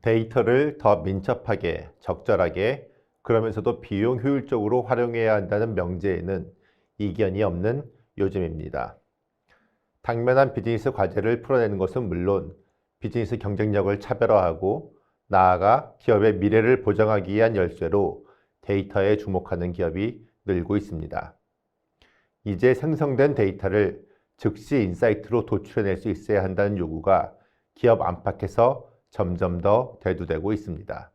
데이터를 더 민첩하게, 적절하게, 그러면서도 비용 효율적으로 활용해야 한다는 명제에는 이견이 없는 요즘입니다. 당면한 비즈니스 과제를 풀어내는 것은 물론 비즈니스 경쟁력을 차별화하고 나아가 기업의 미래를 보장하기 위한 열쇠로 데이터에 주목하는 기업이 늘고 있습니다. 이제 생성된 데이터를 즉시 인사이트로 도출해낼 수 있어야 한다는 요구가 기업 안팎에서 점점 더 대두되고 있습니다.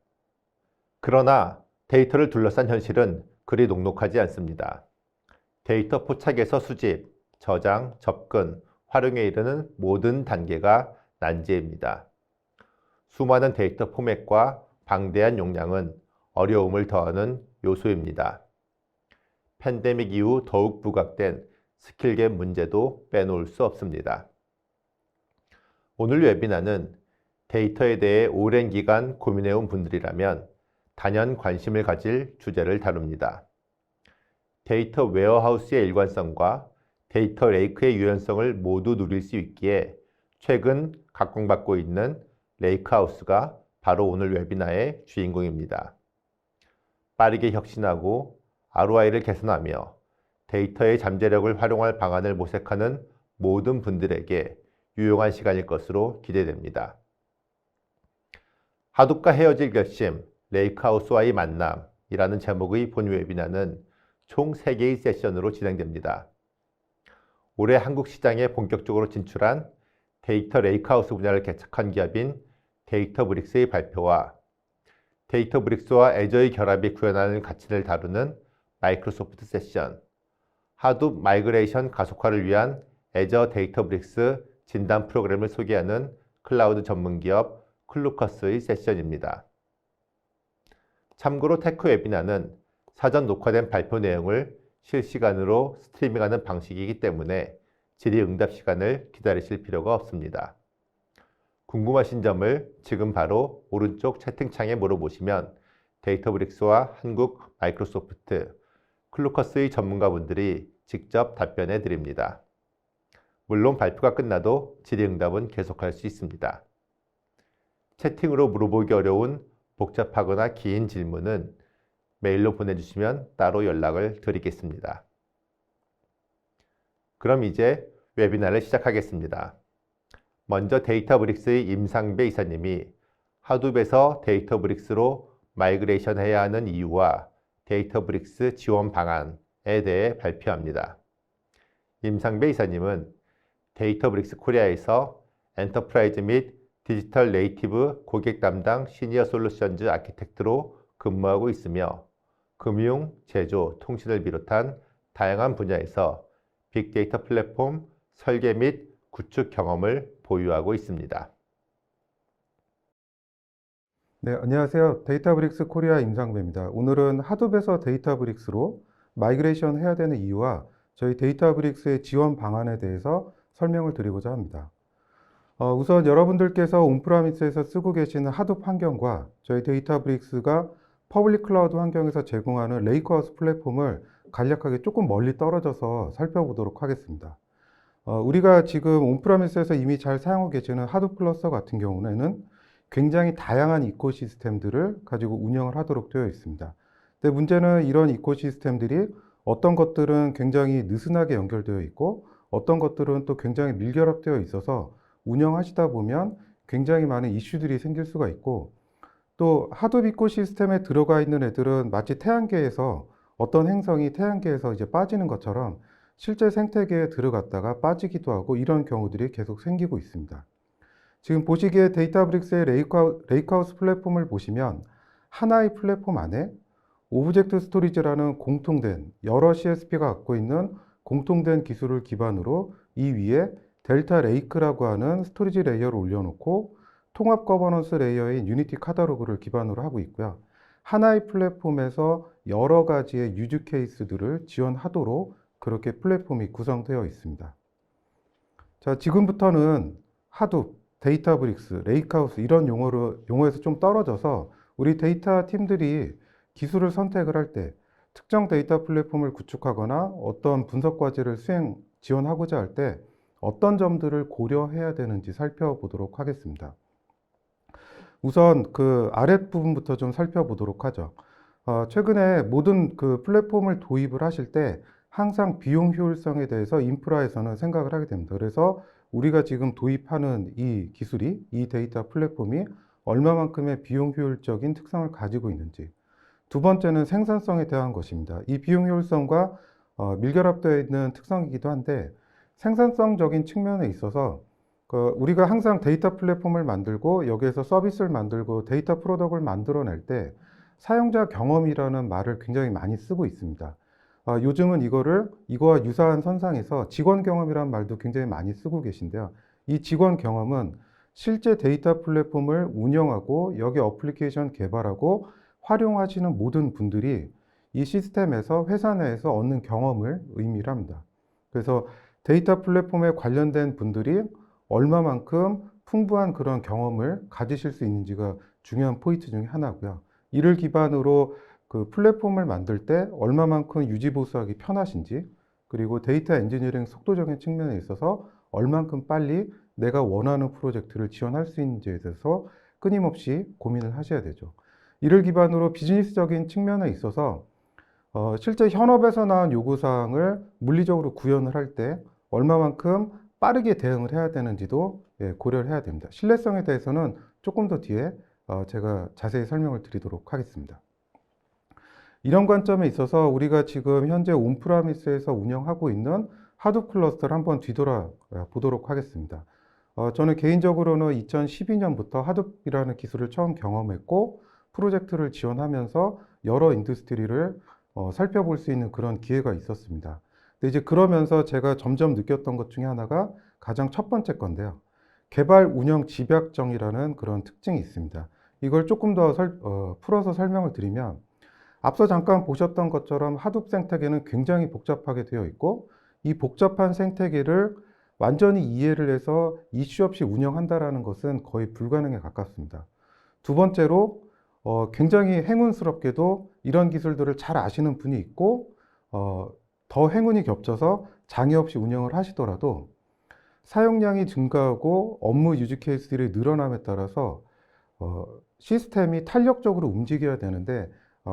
그러나 데이터를 둘러싼 현실은 그리 녹록하지 않습니다. 데이터 포착에서 수집, 저장, 접근, 활용에 이르는 모든 단계가 난제입니다. 수많은 데이터 포맷과 방대한 용량은 어려움을 더하는 요소입니다. 팬데믹 이후 더욱 부각된 스킬갭 문제도 빼놓을 수 없습니다. 오늘 웨비나는 데이터에 대해 오랜 기간 고민해온 분들이라면 단연 관심을 가질 주제를 다룹니다. 데이터 웨어하우스의 일관성과 데이터 레이크의 유연성을 모두 누릴 수 있기에 최근 각광받고 있는 레이크하우스가 바로 오늘 웨비나의 주인공입니다. 빠르게 혁신하고 ROI를 개선하며 데이터의 잠재력을 활용할 방안을 모색하는 모든 분들에게 유용한 시간일 것으로 기대됩니다. 하둡과 헤어질 결심, 레이크하우스와의 만남이라는 제목의 본 웨비나는 총 3개의 세션으로 진행됩니다. 올해 한국 시장에 본격적으로 진출한 데이터 레이크하우스 분야를 개척한 기업인 데이터브릭스의 발표와 데이터브릭스와 애저의 결합이 구현하는 가치를 다루는 마이크로소프트 세션, 하둡 마이그레이션 가속화를 위한 애저 데이터브릭스 진단 프로그램을 소개하는 클라우드 전문기업 클루커스의 세션입니다. 참고로 테크 웨비나는 사전 녹화된 발표 내용을 실시간으로 스트리밍하는 방식이기 때문에 질의응답 시간을 기다리실 필요가 없습니다. 궁금하신 점을 지금 바로 오른쪽 채팅창에 물어보시면 데이터브릭스와 한국 마이크로소프트, 클루커스의 전문가분들이 직접 답변해 드립니다. 물론 발표가 끝나도 질의응답은 계속할 수 있습니다. 채팅으로 물어보기 어려운 복잡하거나 긴 질문은 메일로 보내주시면 따로 연락을 드리겠습니다. 그럼 이제 웨비나를 시작하겠습니다. 먼저 데이터브릭스의 임상배 이사님이 하둡에서 데이터브릭스로 마이그레이션 해야 하는 이유와 데이터브릭스 지원 방안에 대해 발표합니다. 임상배 이사님은 데이터브릭스 코리아에서 엔터프라이즈 및 디지털 네이티브 고객 담당 시니어 솔루션즈 아키텍트로 근무하고 있으며 금융, 제조, 통신을 비롯한 다양한 분야에서 빅데이터 플랫폼 설계 및 구축 경험을 보유하고 있습니다. 네, 안녕하세요. 데이터브릭스 코리아 임상배입니다. 오늘은 하둡에서 데이터브릭스로 마이그레이션 해야 되는 이유와 저희 데이터브릭스의 지원 방안에 대해서 설명을 드리고자 합니다. 우선 여러분들께서 온프라미스에서 쓰고 계시는 하둡 환경과 저희 데이터브릭스가 퍼블릭 클라우드 환경에서 제공하는 레이크하우스 플랫폼을 간략하게 조금 멀리 떨어져서 살펴보도록 하겠습니다. 우리가 지금 온프라미스에서 이미 잘 사용하고 계시는 하둡 클러스터 같은 경우에는 굉장히 다양한 이코시스템들을 가지고 운영을 하도록 되어 있습니다. 근데 문제는 이런 이코시스템들이 어떤 것들은 굉장히 느슨하게 연결되어 있고 어떤 것들은 또 굉장히 밀결합되어 있어서 운영하시다 보면 굉장히 많은 이슈들이 생길 수가 있고 또 하둡 이코시스템에 들어가 있는 애들은 마치 태양계에서 어떤 행성이 태양계에서 이제 빠지는 것처럼 실제 생태계에 들어갔다가 빠지기도 하고 이런 경우들이 계속 생기고 있습니다. 지금 보시기에 데이터브릭스의 레이크하우스 플랫폼을 보시면 하나의 플랫폼 안에 오브젝트 스토리지라는 공통된 여러 CSP가 갖고 있는 공통된 기술을 기반으로 이 위에 델타 레이크라고 하는 스토리지 레이어를 올려놓고 통합 거버넌스 레이어인 유니티 카탈로그를 기반으로 하고 있고요. 하나의 플랫폼에서 여러 가지의 유즈 케이스들을 지원하도록 그렇게 플랫폼이 구성되어 있습니다. 자, 지금부터는 하둡, 데이터브릭스, 레이크하우스 이런 용어에서 좀 떨어져서 우리 데이터 팀들이 기술을 선택을 할 때 특정 데이터 플랫폼을 구축하거나 어떤 분석 과제를 지원하고자 할 때 어떤 점들을 고려해야 되는지 살펴보도록 하겠습니다. 우선 그 아랫부분부터 좀 살펴보도록 하죠. 최근에 모든 그 플랫폼을 도입을 하실 때 항상 비용 효율성에 대해서 인프라에서는 생각을 하게 됩니다. 그래서 우리가 지금 도입하는 이 기술이, 이 데이터 플랫폼이 얼마만큼의 비용 효율적인 특성을 가지고 있는지. 두 번째는 생산성에 대한 것입니다. 이 비용 효율성과 밀결합되어 있는 특성이기도 한데 생산성적인 측면에 있어서 우리가 항상 데이터 플랫폼을 만들고 여기에서 서비스를 만들고 데이터 프로덕트를 만들어낼 때 사용자 경험이라는 말을 굉장히 많이 쓰고 있습니다. 요즘은 이거와 유사한 선상에서 직원 경험이라는 말도 굉장히 많이 쓰고 계신데요. 이 직원 경험은 실제 데이터 플랫폼을 운영하고 여기 어플리케이션 개발하고 활용하시는 모든 분들이 이 시스템에서 회사 내에서 얻는 경험을 의미를 합니다. 그래서 데이터 플랫폼에 관련된 분들이 얼마만큼 풍부한 그런 경험을 가지실 수 있는지가 중요한 포인트 중에 하나고요. 이를 기반으로 그 플랫폼을 만들 때 얼마만큼 유지보수하기 편하신지, 그리고 데이터 엔지니어링 속도적인 측면에 있어서 얼만큼 빨리 내가 원하는 프로젝트를 지원할 수 있는지에 대해서 끊임없이 고민을 하셔야 되죠. 이를 기반으로 비즈니스적인 측면에 있어서 실제 현업에서 나온 요구사항을 물리적으로 구현을 할 때 얼마만큼 빠르게 대응을 해야 되는지도 고려를 해야 됩니다. 신뢰성에 대해서는 조금 더 뒤에 제가 자세히 설명을 드리도록 하겠습니다. 이런 관점에 있어서 우리가 지금 현재 온프라미스에서 운영하고 있는 하둡 클러스터를 한번 뒤돌아 보도록 하겠습니다. 저는 개인적으로는 2012년부터 하둡이라는 기술을 처음 경험했고 프로젝트를 지원하면서 여러 인더스트리를 살펴볼 수 있는 그런 기회가 있었습니다. 근데 이제 그러면서 제가 점점 느꼈던 것 중에 하나가 가장 첫 번째 건데요. 개발 운영 집약정이라는 그런 특징이 있습니다. 이걸 조금 더 풀어서 설명을 드리면 앞서 잠깐 보셨던 것처럼 하둡 생태계는 굉장히 복잡하게 되어 있고 이 복잡한 생태계를 완전히 이해를 해서 이슈 없이 운영한다는 것은 거의 불가능에 가깝습니다. 두 번째로 굉장히 행운스럽게도 이런 기술들을 잘 아시는 분이 있고 더 행운이 겹쳐서 장애 없이 운영을 하시더라도 사용량이 증가하고 업무 유지 케이스들이 늘어남에 따라서 시스템이 탄력적으로 움직여야 되는데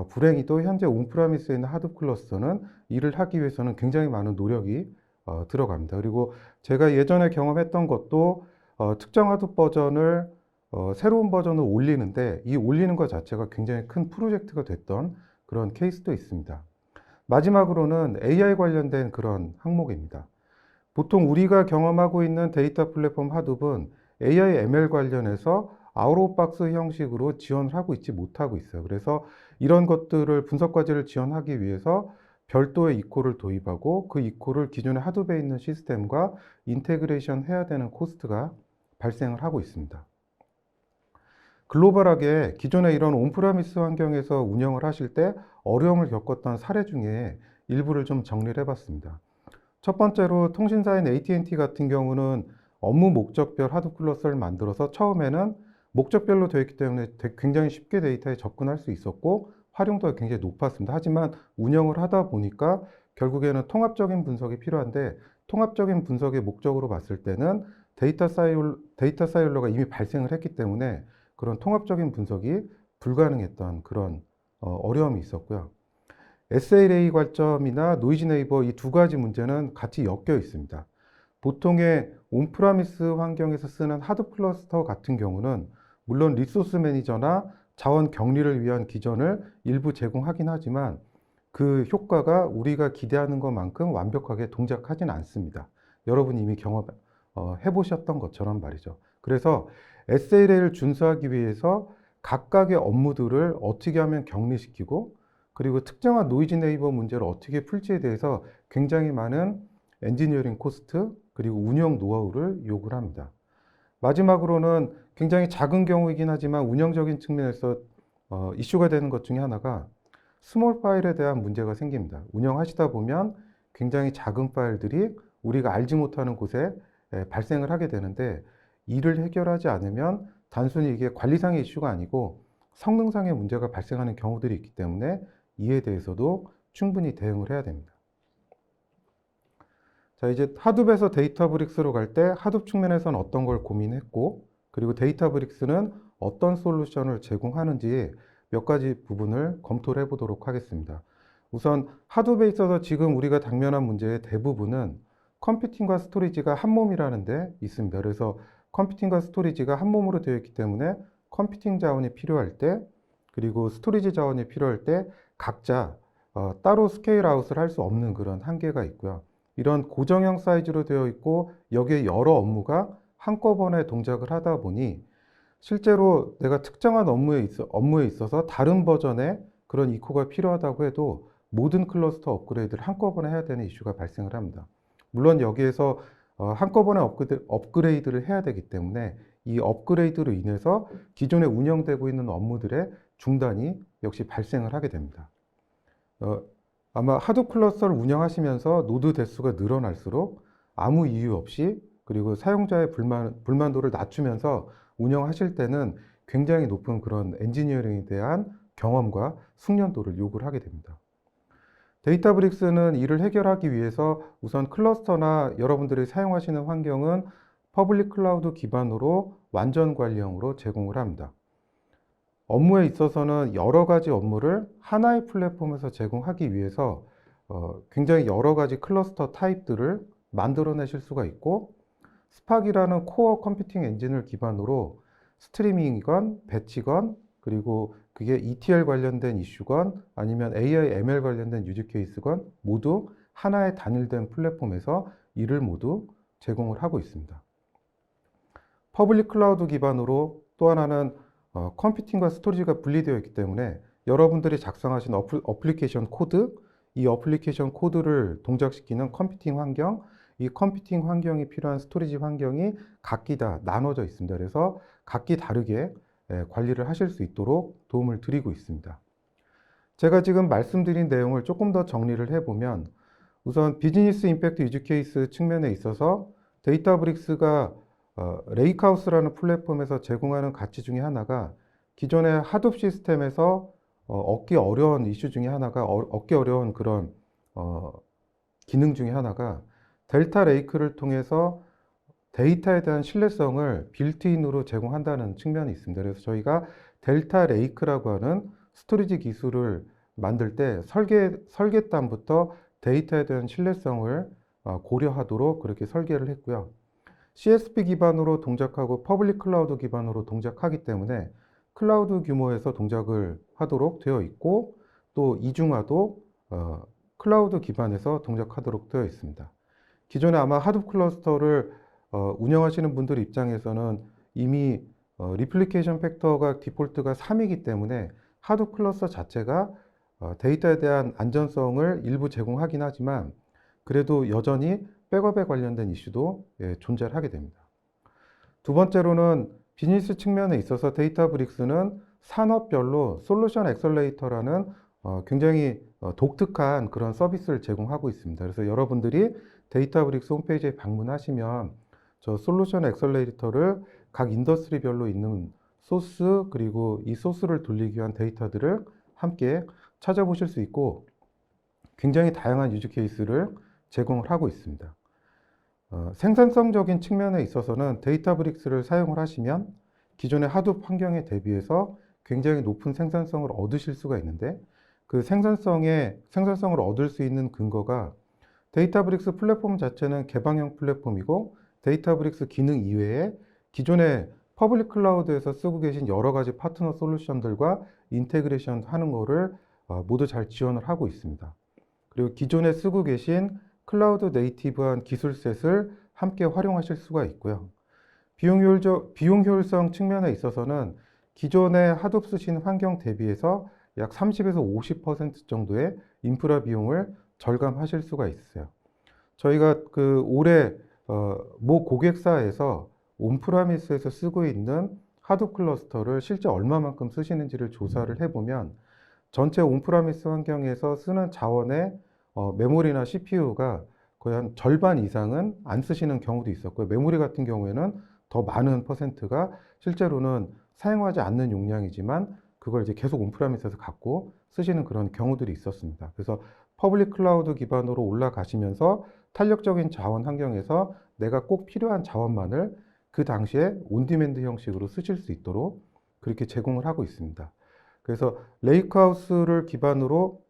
불행히도 현재 온프라미스에 있는 하둡 클러스터는 이를 하기 위해서는 굉장히 많은 노력이 들어갑니다. 그리고 제가 예전에 경험했던 것도 특정 하둡 버전을 새로운 버전을 올리는데 이 올리는 것 자체가 굉장히 큰 프로젝트가 됐던 그런 케이스도 있습니다. 마지막으로는 AI 관련된 그런 항목입니다. 보통 우리가 경험하고 있는 데이터 플랫폼 하둡은 AI ML 관련해서 아웃 오브 박스 형식으로 지원을 하고 있지 못하고 있어요. 그래서 이런 것들을 분석 과제를 지원하기 위해서 별도의 이코를 도입하고 그 이코를 기존의 하둡에 있는 시스템과 인테그레이션 해야 되는 코스트가 발생을 하고 있습니다. 글로벌하게 기존의 이런 온프라미스 환경에서 운영을 하실 때 어려움을 겪었던 사례 중에 일부를 좀 정리를 해봤습니다. 첫 번째로 통신사인 AT&T 같은 경우는 업무 목적별 하둡 클러스터를 만들어서 처음에는 목적별로 되어 있기 때문에 굉장히 쉽게 데이터에 접근할 수 있었고 활용도가 굉장히 높았습니다. 하지만 운영을 하다 보니까 결국에는 통합적인 분석이 필요한데 통합적인 분석의 목적으로 봤을 때는 데이터 사이올러가 이미 발생을 했기 때문에 그런 통합적인 분석이 불가능했던 그런 어려움이 있었고요. SLA 관점이나 노이즈 네이버 이 두 가지 문제는 같이 엮여 있습니다. 보통의 온프라미스 환경에서 쓰는 하드 클러스터 같은 경우는 물론 리소스 매니저나 자원 격리를 위한 기전을 일부 제공하긴 하지만 그 효과가 우리가 기대하는 것만큼 완벽하게 동작하지는 않습니다. 여러분이 이미 해보셨던 것처럼 말이죠. 그래서 SLA를 준수하기 위해서 각각의 업무들을 어떻게 하면 격리시키고 그리고 특정한 노이즈 네이버 문제를 어떻게 풀지에 대해서 굉장히 많은 엔지니어링 코스트 그리고 운영 노하우를 요구를 합니다. 마지막으로는 굉장히 작은 경우이긴 하지만 운영적인 측면에서 이슈가 되는 것 중에 하나가 스몰 파일에 대한 문제가 생깁니다. 운영하시다 보면 굉장히 작은 파일들이 우리가 알지 못하는 곳에 발생을 하게 되는데 이를 해결하지 않으면 단순히 이게 관리상의 이슈가 아니고 성능상의 문제가 발생하는 경우들이 있기 때문에 이에 대해서도 충분히 대응을 해야 됩니다. 자, 이제 하둡에서 데이터브릭스로 갈 때 하둡 측면에서는 어떤 걸 고민했고 그리고 데이터브릭스는 어떤 솔루션을 제공하는지 몇 가지 부분을 검토를 해보도록 하겠습니다. 우선 하드웨어에 있어서 지금 우리가 당면한 문제의 대부분은 컴퓨팅과 스토리지가 한 몸이라는 데 있습니다. 그래서 컴퓨팅과 스토리지가 한 몸으로 되어 있기 때문에 컴퓨팅 자원이 필요할 때, 그리고 스토리지 자원이 필요할 때 각자 따로 스케일 아웃을 할 수 없는 그런 한계가 있고요. 이런 고정형 사이즈로 되어 있고 여기에 여러 업무가 한꺼번에 동작을 하다 보니 실제로 내가 특정한 업무에 있어서 다른 버전의 그런 이코가 필요하다고 해도 모든 클러스터 업그레이드를 한꺼번에 해야 되는 이슈가 발생을 합니다. 물론 여기에서 한꺼번에 업그레이드를 해야 되기 때문에 이 업그레이드로 인해서 기존에 운영되고 있는 업무들의 중단이 역시 발생을 하게 됩니다. 아마 하드 클러스터를 운영하시면서 노드 대수가 늘어날수록 아무 이유 없이 그리고 사용자의 불만도를 낮추면서 운영하실 때는 굉장히 높은 그런 엔지니어링에 대한 경험과 숙련도를 요구를 하게 됩니다. 데이터브릭스는 이를 해결하기 위해서 우선 클러스터나 여러분들이 사용하시는 환경은 퍼블릭 클라우드 기반으로 완전 관리형으로 제공을 합니다. 업무에 있어서는 여러 가지 업무를 하나의 플랫폼에서 제공하기 위해서 굉장히 여러 가지 클러스터 타입들을 만들어내실 수가 있고, 스팍이라는 코어 컴퓨팅 엔진을 기반으로 스트리밍이건 배치건 그리고 그게 ETL 관련된 이슈건 아니면 AI, ML 관련된 유즈 케이스건 모두 하나의 단일된 플랫폼에서 이를 모두 제공을 하고 있습니다. 퍼블릭 클라우드 기반으로 또 하나는 컴퓨팅과 스토리지가 분리되어 있기 때문에 여러분들이 작성하신 어플리케이션 코드, 이 어플리케이션 코드를 동작시키는 컴퓨팅 환경, 이 컴퓨팅 환경이 필요한 스토리지 환경이 각기 다 나눠져 있습니다. 그래서 각기 다르게 관리를 하실 수 있도록 도움을 드리고 있습니다. 제가 지금 말씀드린 내용을 조금 더 정리를 해보면 우선 비즈니스 임팩트 유즈 케이스 측면에 있어서 데이터브릭스가 레이크하우스라는 플랫폼에서 제공하는 가치 중에 하나가 기존의 하둡 시스템에서 얻기 어려운 이슈 중에 하나가 얻기 어려운 그런 기능 중에 하나가 델타 레이크를 통해서 데이터에 대한 신뢰성을 빌트인으로 제공한다는 측면이 있습니다. 그래서 저희가 델타 레이크라고 하는 스토리지 기술을 만들 때 설계단부터 데이터에 대한 신뢰성을 고려하도록 그렇게 설계를 했고요. CSP 기반으로 동작하고 퍼블릭 클라우드 기반으로 동작하기 때문에 클라우드 규모에서 동작을 하도록 되어 있고, 또 이중화도 클라우드 기반에서 동작하도록 되어 있습니다. 기존에 아마 하둡 클러스터를 운영하시는 분들 입장에서는 이미 리플리케이션 팩터가 디폴트가 3이기 때문에 하둡 클러스터 자체가 데이터에 대한 안전성을 일부 제공하긴 하지만 그래도 여전히 백업에 관련된 이슈도 존재를 하게 됩니다. 두 번째로는 비즈니스 측면에 있어서 데이터브릭스는 산업별로 솔루션 엑셀레이터라는 굉장히 독특한 그런 서비스를 제공하고 있습니다. 그래서 여러분들이 데이터브릭스 홈페이지에 방문하시면 저 솔루션 엑셀레이터를 각 인더스트리별로 있는 소스 그리고 이 소스를 돌리기 위한 데이터들을 함께 찾아보실 수 있고 굉장히 다양한 유즈 케이스를 제공을 하고 있습니다. 생산성적인 측면에 있어서는 데이터브릭스를 사용을 하시면 기존의 하둡 환경에 대비해서 굉장히 높은 생산성을 얻으실 수가 있는데 그 생산성을 얻을 수 있는 근거가 데이터브릭스 플랫폼 자체는 개방형 플랫폼이고 데이터브릭스 기능 이외에 기존의 퍼블릭 클라우드에서 쓰고 계신 여러 가지 파트너 솔루션들과 인테그레이션 하는 거를 모두 잘 지원을 하고 있습니다. 그리고 기존에 쓰고 계신 클라우드 네이티브한 기술셋을 함께 활용하실 수가 있고요. 비용 효율성 측면에 있어서는 기존의 하둡 쓰신 환경 대비해서 약 30에서 50% 정도의 인프라 비용을 절감하실 수가 있어요. 저희가 올해 모 고객사에서 온프라미스에서 쓰고 있는 하둡 클러스터를 실제 얼마만큼 쓰시는지를 조사를 해보면 전체 온프라미스 환경에서 쓰는 자원의 메모리나 CPU가 거의 한 절반 이상은 안 쓰시는 경우도 있었고요. 메모리 같은 경우에는 더 많은 퍼센트가 실제로는 사용하지 않는 용량이지만 그걸 이제 계속 온프라미스에서 갖고 쓰시는 그런 경우들이 있었습니다. 그래서 퍼블릭 클라우드 기반으로 올라가시면서 탄력적인 자원 환경에서 내가 꼭 필요한 자원만을 그 당시에 온디맨드 형식으로 쓰실 수 있도록 그렇게 제공을 하고 있습니다. 그래서 레이크하우스를 기반으로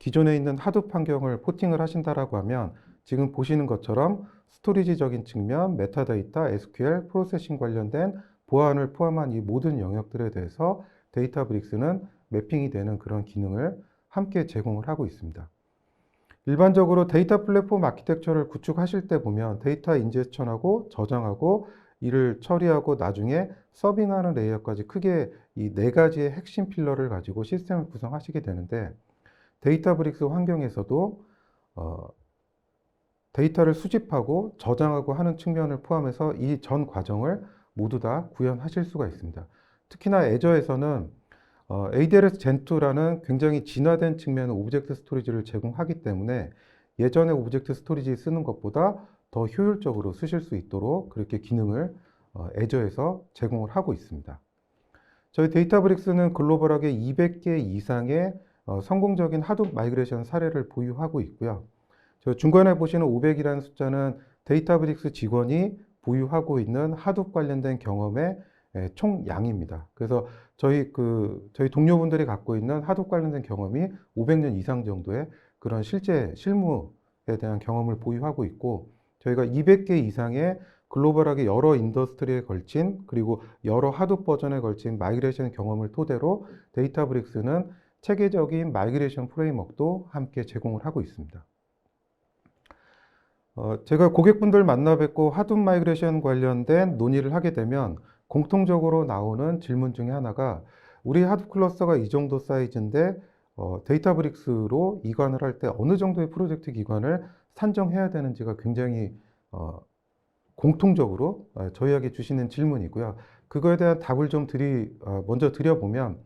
기존에 있는 하둡 환경을 포팅을 하신다라고 하면 지금 보시는 것처럼 스토리지적인 측면, 메타데이터, SQL, 프로세싱 관련된 보안을 포함한 이 모든 영역들에 대해서 데이터브릭스는 매핑이 되는 그런 기능을 함께 제공을 하고 있습니다. 일반적으로 데이터 플랫폼 아키텍처를 구축하실 때 보면 데이터 인제스천하고 저장하고 이를 처리하고 나중에 서빙하는 레이어까지 크게 이 네 가지의 핵심 필러를 가지고 시스템을 구성하시게 되는데 데이터브릭스 환경에서도 데이터를 수집하고 저장하고 하는 측면을 포함해서 이 전 과정을 모두 다 구현하실 수가 있습니다. 특히나 애저에서는 ADLS Gen2라는 굉장히 진화된 측면의 오브젝트 스토리지를 제공하기 때문에 예전에 오브젝트 스토리지 쓰는 것보다 더 효율적으로 쓰실 수 있도록 그렇게 기능을 애저에서 제공을 하고 있습니다. 저희 데이터브릭스는 글로벌하게 200개 이상의 성공적인 하둡 마이그레이션 사례를 보유하고 있고요. 저 중간에 보시는 500이라는 숫자는 데이터브릭스 직원이 보유하고 있는 하둡 관련된 경험의 총량입니다. 그래서 저희 동료분들이 갖고 있는 하둡 관련된 경험이 500년 이상 정도의 그런 실제 실무에 대한 경험을 보유하고 있고 저희가 200개 이상의 글로벌하게 여러 인더스트리에 걸친 그리고 여러 하둡 버전에 걸친 마이그레이션 경험을 토대로 데이터브릭스는 체계적인 마이그레이션 프레임워크도 함께 제공을 하고 있습니다. 제가 고객분들 만나 뵙고 하둡 마이그레이션 관련된 논의를 하게 되면 공통적으로 나오는 질문 중에 하나가 우리 하둡 클러스터가 이 정도 사이즈인데 데이터브릭스로 이관을 할 때 어느 정도의 프로젝트 기관을 산정해야 되는지가 굉장히 공통적으로 저희에게 주시는 질문이고요. 그거에 대한 답을 좀 먼저 드려보면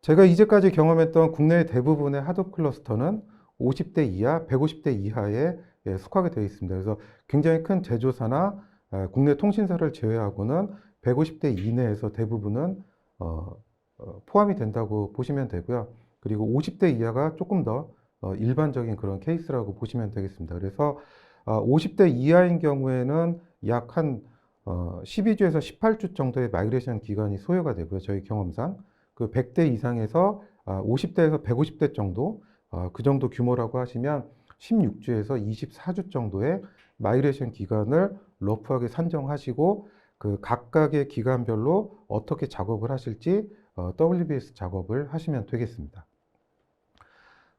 제가 이제까지 경험했던 국내 대부분의 하둡 클러스터는 50대 이하, 150대 이하에 속하게 되어 있습니다. 그래서 굉장히 큰 제조사나 국내 통신사를 제외하고는 150대 이내에서 대부분은 포함이 된다고 보시면 되고요. 그리고 50대 이하가 조금 더 일반적인 그런 케이스라고 보시면 되겠습니다. 그래서 50대 이하인 경우에는 약 한 12주에서 18주 정도의 마이그레이션 기간이 소요가 되고요. 저희 경험상. 그 100대 이상에서 50대에서 150대 정도, 그 정도 규모라고 하시면 16주에서 24주 정도의 마이그레이션 기간을 러프하게 산정하시고 그 각각의 기간별로 어떻게 작업을 하실지 WBS 작업을 하시면 되겠습니다.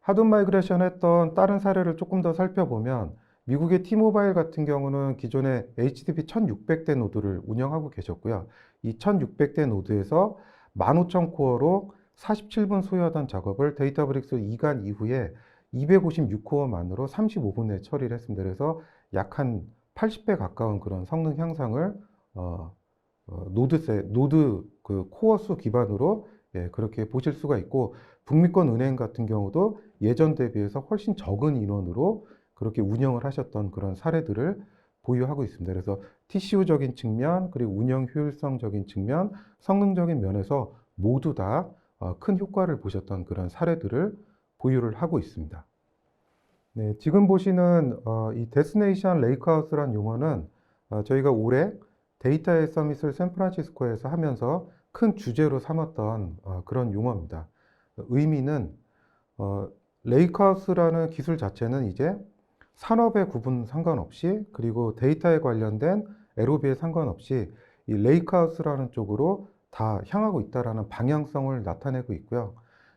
하둡 마이그레이션 했던 다른 사례를 조금 더 살펴보면 미국의 T-모바일 같은 경우는 기존에 HTTP 1600대 노드를 운영하고 계셨고요. 이 1600대 노드에서 15000코어로 47분 소요하던 작업을 데이터브릭스 이관 이후에 256코어만으로 35분에 처리를 했습니다. 그래서 약 한 80배 가까운 그런 성능 향상을 노드 그 코어 수 기반으로 그렇게 보실 수가 있고 북미권 은행 같은 경우도 예전 대비해서 훨씬 적은 인원으로 그렇게 운영을 하셨던 그런 사례들을 보유하고 있습니다. 그래서 TCO적인 측면, 그리고 운영 효율성적인 측면, 성능적인 면에서 모두 다 큰 효과를 보셨던 그런 사례들을 보유를 하고 있습니다. 네, 지금 보시는 이 데스티네이션 레이크하우스란 용어는 저희가 올해 데이터의 서밋을 샌프란시스코에서 하면서 큰 주제로 삼았던 그런 용어입니다. 의미는 레이크하우스라는 기술 자체는 이제 산업의 구분 상관없이 그리고 데이터에 관련된 LOB에 상관없이 이 레이크하우스라는 쪽으로 다 향하고 있다는 방향성을 나타내고 있고요.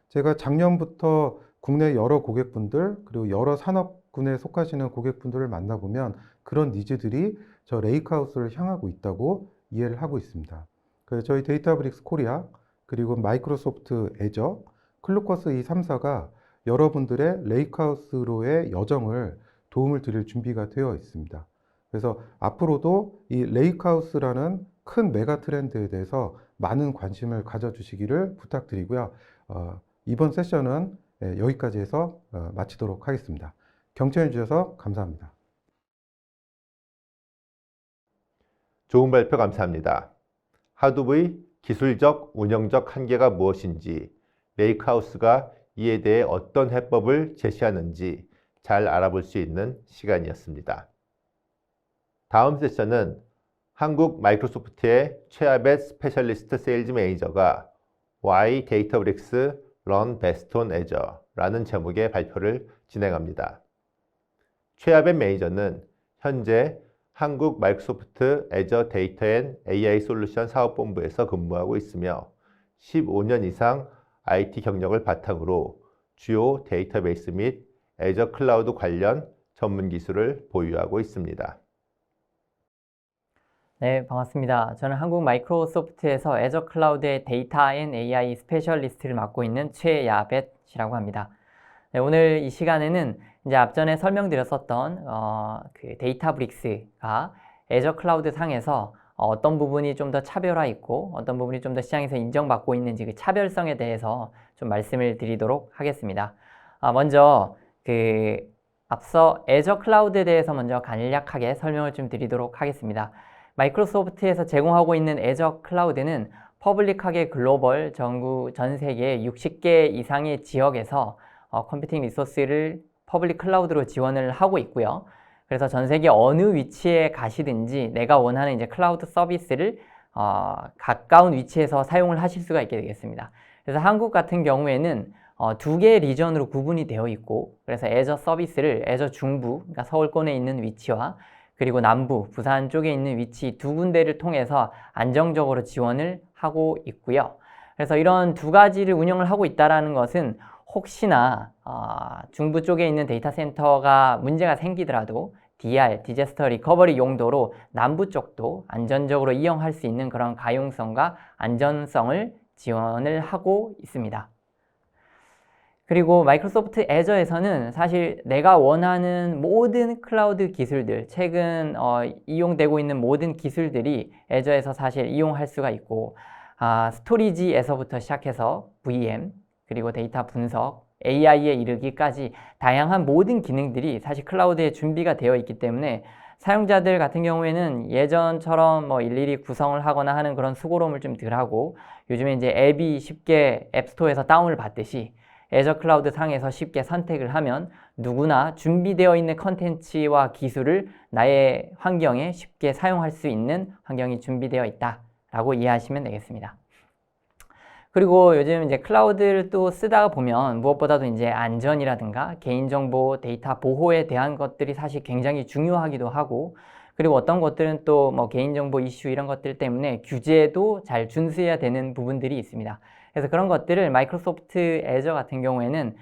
제가 작년부터 국내 여러 고객분들 그리고 여러 산업군에 속하시는 고객분들을 만나보면 그런 니즈들이 저 레이크하우스를 향하고 있다고 이해를 하고 있습니다. 그래서 저희 데이터브릭스 코리아 그리고 마이크로소프트 애저, 클루커스 이 3사가 여러분들의 레이크하우스로의 여정을 도움을 드릴 준비가 되어 있습니다. 그래서 앞으로도 이 레이크하우스라는 큰 메가 트렌드에 대해서 많은 관심을 가져주시기를 부탁드리고요. 이번 세션은 여기까지 해서 마치도록 하겠습니다. 경청해 주셔서 감사합니다. 좋은 발표 감사합니다. 하둡의 기술적, 운영적 한계가 무엇인지, 레이크하우스가 이에 대해 어떤 해법을 제시하는지 잘 알아볼 수 있는 시간이었습니다. 다음 세션은 한국 마이크로소프트의 최아벳 스페셜리스트 세일즈 매니저가 Why Databricks Run Best on Azure라는 제목의 발표를 진행합니다. 최아벳 매니저는 현재 한국 마이크로소프트 애저 데이터 앤 AI 솔루션 사업본부에서 근무하고 있으며 15년 이상 IT 경력을 바탕으로 주요 데이터베이스 및 애저 클라우드 관련 전문 기술을 보유하고 있습니다. 네, 반갑습니다. 저는 한국 마이크로소프트에서 애저 클라우드의 데이터 앤 AI 스페셜리스트를 맡고 있는 최야벳이라고 합니다. 네, 오늘 이 시간에는 이제 앞전에 설명드렸었던 그 데이터브릭스가 애저 클라우드 상에서 어떤 부분이 좀 더 차별화 있고 어떤 부분이 좀 더 시장에서 인정받고 있는지 그 차별성에 대해서 좀 말씀을 드리도록 하겠습니다. 먼저 앞서 애저 클라우드에 대해서 먼저 간략하게 설명을 좀 드리도록 하겠습니다. 마이크로소프트에서 제공하고 있는 애저 클라우드는 퍼블릭하게 글로벌 전 세계 60개 이상의 지역에서 컴퓨팅 리소스를 퍼블릭 클라우드로 지원을 하고 있고요. 그래서 전 세계 어느 위치에 가시든지 내가 원하는 이제 클라우드 서비스를 가까운 위치에서 사용을 하실 수가 있게 되겠습니다. 그래서 한국 같은 경우에는 두 개의 리전으로 구분이 되어 있고, 그래서 애저 서비스를 애저 중부, 그러니까 서울권에 있는 위치와 그리고 남부, 부산 쪽에 있는 위치 두 군데를 통해서 안정적으로 지원을 하고 있고요. 그래서 이런 두 가지를 운영을 하고 있다는 것은 혹시나 중부 쪽에 있는 데이터 센터가 문제가 생기더라도 DR, 디자스터 리커버리 용도로 남부 쪽도 안전적으로 이용할 수 있는 그런 가용성과 안전성을 지원을 하고 있습니다. 그리고 마이크로소프트 애저에서는 사실 내가 원하는 모든 클라우드 기술들, 최근 이용되고 있는 모든 기술들이 애저에서 사실 이용할 수가 있고, 스토리지에서부터 시작해서 VM, 그리고 데이터 분석, AI에 이르기까지 다양한 모든 기능들이 사실 클라우드에 준비가 되어 있기 때문에 사용자들 같은 경우에는 예전처럼 일일이 구성을 하거나 하는 그런 수고로움을 좀 덜하고, 요즘에 이제 앱이 쉽게 앱스토어에서 다운을 받듯이 애저 클라우드 상에서 쉽게 선택을 하면 누구나 준비되어 있는 컨텐츠와 기술을 나의 환경에 쉽게 사용할 수 있는 환경이 준비되어 있다라고 이해하시면 되겠습니다. 그리고 요즘 이제 클라우드를 또 쓰다가 보면 무엇보다도 이제 안전이라든가 개인정보 데이터 보호에 대한 것들이 사실 굉장히 중요하기도 하고, 그리고 어떤 것들은 또 개인정보 이슈 이런 것들 때문에 규제도 잘 준수해야 되는 부분들이 있습니다. 그래서 그런 것들을 마이크로소프트 애저 같은 경우에는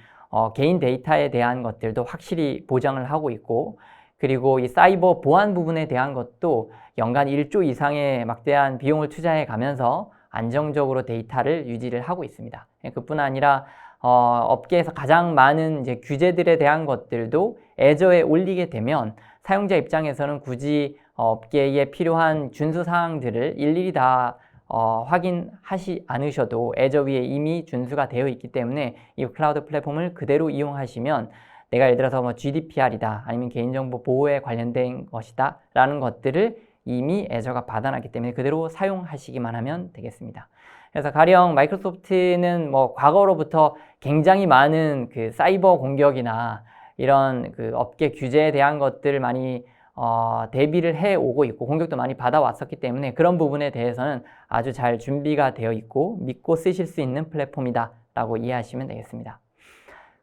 개인 데이터에 대한 것들도 확실히 보장을 하고 있고, 그리고 이 사이버 보안 부분에 대한 것도 연간 1조 이상의 막대한 비용을 투자해 가면서 안정적으로 데이터를 유지를 하고 있습니다. 그뿐 아니라 업계에서 가장 많은 이제 규제들에 대한 것들도 애저에 올리게 되면 사용자 입장에서는 굳이 업계에 필요한 준수 사항들을 일일이 다 확인하지 않으셔도 애저 위에 이미 준수가 되어 있기 때문에 이 클라우드 플랫폼을 그대로 이용하시면 내가 예를 들어서 GDPR이다 아니면 개인정보 보호에 관련된 것이다 라는 것들을 이미 애저가 받아놨기 때문에 그대로 사용하시기만 하면 되겠습니다. 그래서 가령 마이크로소프트는 과거로부터 굉장히 많은 그 사이버 공격이나 이런 그 업계 규제에 대한 것들을 많이 대비를 해 오고 있고 공격도 많이 받아왔었기 때문에 그런 부분에 대해서는 아주 잘 준비가 되어 있고 믿고 쓰실 수 있는 플랫폼이다 라고 이해하시면 되겠습니다.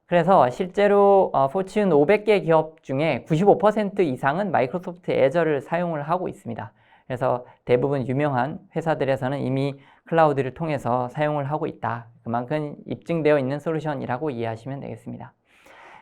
그래서 실제로 포춘 500개 기업 중에 95% 이상은 마이크로소프트 애저를 사용을 하고 있습니다. 그래서 대부분 유명한 회사들에서는 이미 클라우드를 통해서 사용을 하고 있다. 그만큼 입증되어 있는 솔루션이라고 이해하시면 되겠습니다.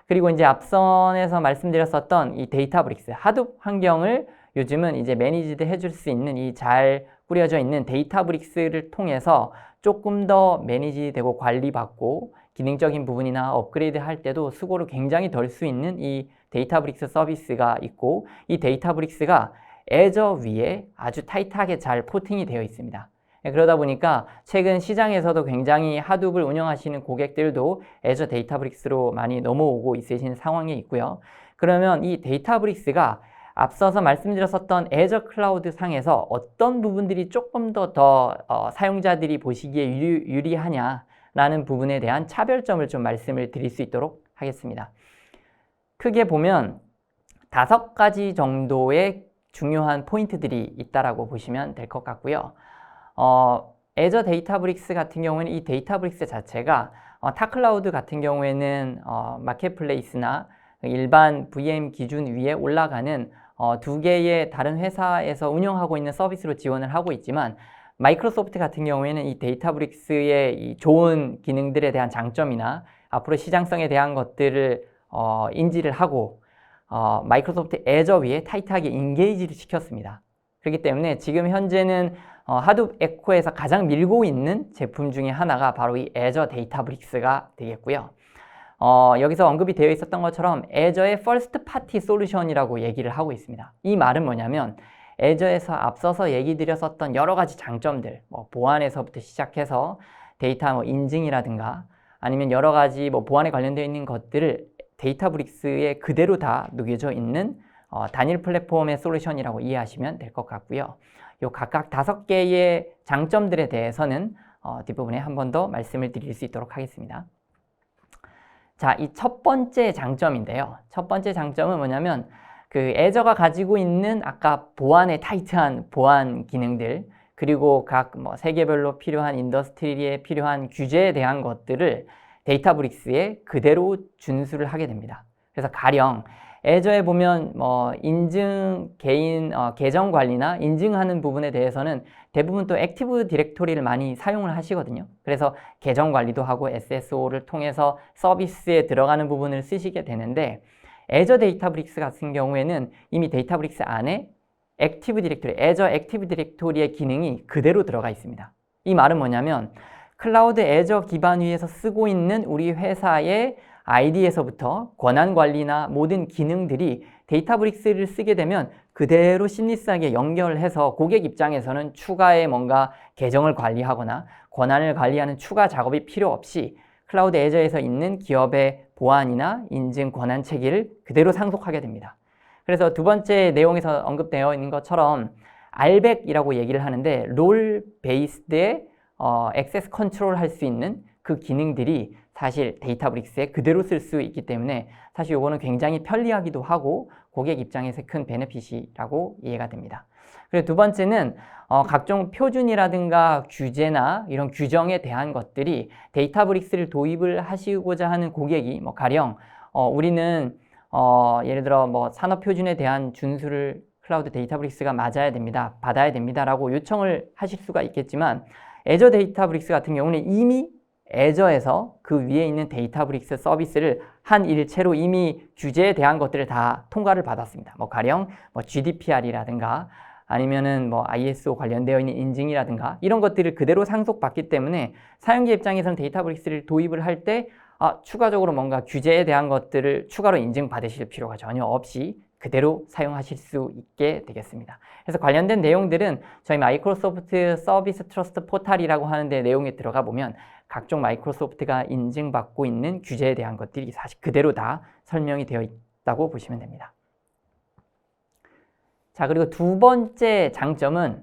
그리고 이제 앞선에서 말씀드렸었던 이 데이터브릭스 하둡 환경을 요즘은 이제 매니지드 해줄 수 있는 이 잘 꾸려져 있는 데이터브릭스를 통해서 조금 더 매니지되고 관리받고 기능적인 부분이나 업그레이드 할 때도 수고를 굉장히 덜 수 있는 이 데이터브릭스 서비스가 있고, 이 데이터브릭스가 애저 위에 아주 타이트하게 잘 포팅이 되어 있습니다. 그러다 보니까 최근 시장에서도 굉장히 하둡을 운영하시는 고객들도 애저 데이터브릭스로 많이 넘어오고 있으신 상황에 있고요. 그러면 이 데이터브릭스가 앞서서 말씀드렸었던 애저 클라우드 상에서 어떤 부분들이 조금 더 사용자들이 보시기에 유리하냐라는 부분에 대한 차별점을 좀 말씀을 드릴 수 있도록 하겠습니다. 크게 보면 5가지 정도의 중요한 포인트들이 있다라고 보시면 될 것 같고요. 애저 데이터브릭스 같은 경우에는 이 데이터브릭스 자체가 타클라우드 같은 경우에는 마켓플레이스나 일반 VM 기준 위에 올라가는 두 개의 다른 회사에서 운영하고 있는 서비스로 지원을 하고 있지만 마이크로소프트 같은 경우에는 이 데이터브릭스의 이 좋은 기능들에 대한 장점이나 앞으로 시장성에 대한 것들을 인지를 하고 마이크로소프트 애저 위에 타이트하게 인게이지를 시켰습니다. 그렇기 때문에 지금 현재는 하둡 에코에서 가장 밀고 있는 제품 중에 하나가 바로 이 애저 데이터브릭스가 되겠고요. 여기서 언급이 되어 있었던 것처럼 애저의 퍼스트 파티 솔루션이라고 얘기를 하고 있습니다. 이 말은 뭐냐면 애저에서 앞서서 얘기 드렸었던 여러 가지 장점들, 보안에서부터 시작해서 데이터 인증이라든가 아니면 여러 가지 보안에 관련되어 있는 것들을 데이터브릭스에 그대로 다 녹여져 있는 단일 플랫폼의 솔루션이라고 이해하시면 될 것 같고요. 요 각각 5개의 장점들에 대해서는 뒷부분에 한 번 더 말씀을 드릴 수 있도록 하겠습니다. 자, 이 첫 번째 장점인데요. 첫 번째 장점은 뭐냐면 그 애저가 가지고 있는 아까 보안에 타이트한 보안 기능들 그리고 각 세계별로 필요한 인더스트리에 필요한 규제에 대한 것들을 데이터브릭스에 그대로 준수를 하게 됩니다. 그래서 가령 애저에 보면 인증 개인 계정 관리나 인증하는 부분에 대해서는 대부분 또 액티브 디렉토리를 많이 사용을 하시거든요. 그래서 계정 관리도 하고 SSO를 통해서 서비스에 들어가는 부분을 쓰시게 되는데 애저 데이터브릭스 같은 경우에는 이미 데이터브릭스 안에 액티브 디렉토리, 애저 액티브 디렉토리의 기능이 그대로 들어가 있습니다. 이 말은 뭐냐면 클라우드 애저 기반 위에서 쓰고 있는 우리 회사의 ID에서부터 권한 관리나 모든 기능들이 데이터브릭스를 쓰게 되면 그대로 심리스하게 연결해서 고객 입장에서는 추가의 뭔가 계정을 관리하거나 권한을 관리하는 추가 작업이 필요 없이 클라우드 애저에서 있는 기업의 보안이나 인증 권한 체계를 그대로 상속하게 됩니다. 그래서 두 번째 내용에서 언급되어 있는 것처럼 RBAC이라고 얘기를 하는데 롤 베이스드의 액세스 컨트롤 할 수 있는 그 기능들이 사실 데이터브릭스에 그대로 쓸 수 있기 때문에 사실 이거는 굉장히 편리하기도 하고 고객 입장에서 큰 베네핏이라고 이해가 됩니다. 그리고 두 번째는 각종 표준이라든가 규제나 이런 규정에 대한 것들이 데이터브릭스를 도입을 하시고자 하는 고객이 가령 우리는 예를 들어 산업 표준에 대한 준수를 클라우드 데이터브릭스가 맞아야 됩니다. 받아야 됩니다라고 요청을 하실 수가 있겠지만 애저 데이터브릭스 같은 경우는 이미 애저에서 그 위에 있는 데이터브릭스 서비스를 한 일체로 이미 규제에 대한 것들을 다 통과를 받았습니다. 가령 GDPR이라든가 아니면은 ISO 관련되어 있는 인증이라든가 이런 것들을 그대로 상속받기 때문에 사용자 입장에서는 데이터브릭스를 도입을 할 때 추가적으로 뭔가 규제에 대한 것들을 추가로 인증받으실 필요가 전혀 없이 그대로 사용하실 수 있게 되겠습니다. 그래서 관련된 내용들은 저희 마이크로소프트 서비스 트러스트 포탈이라고 하는데 내용에 들어가 보면 각종 마이크로소프트가 인증받고 있는 규제에 대한 것들이 사실 그대로 다 설명이 되어 있다고 보시면 됩니다. 자, 그리고 두 번째 장점은